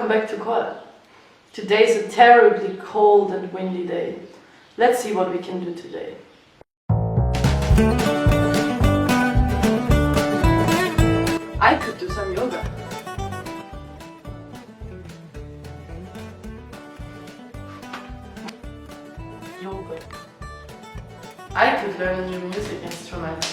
welcome back to Kora. Today's a terribly cold and windy day. Let's see what we can do today. I could do some yoga. I could learn a new music instrument.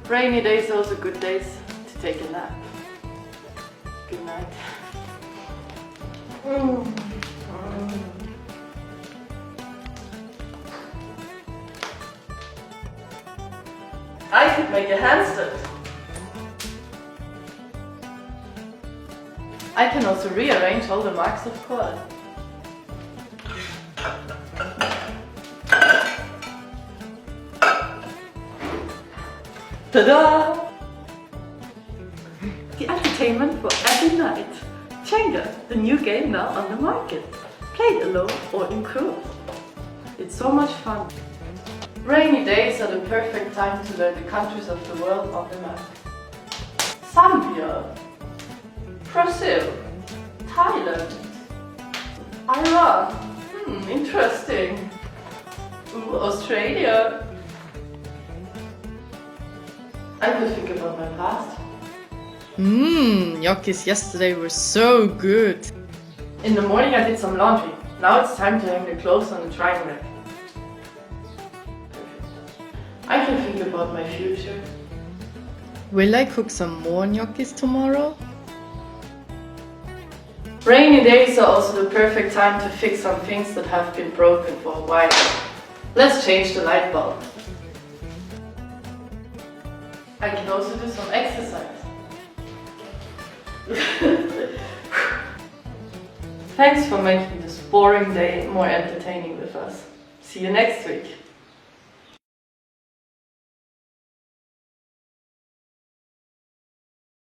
Rainy days are also good days to take a nap. Good night. I could make a handstand. I can also rearrange all the marks of Kora. Ta-da! The entertainment for every night. Jenga, the new game now on the market. Play it alone or in groups. It's so much fun. Rainy days are the perfect time to learn the countries of the world on the map. Zambia, Brazil, Thailand, Iran. Interesting. Australia. I could think about my past. Gnocchis yesterday were so good. In the morning I did some laundry. Now it's time to hang the clothes on the drying rack. I can think about my future. Will I cook some more gnocchis tomorrow? Rainy days are also the perfect time to fix some things that have been broken for a while. Let's change the light bulb. I can also do some exercise. Thanks for making this boring day more entertaining with us. See you next week.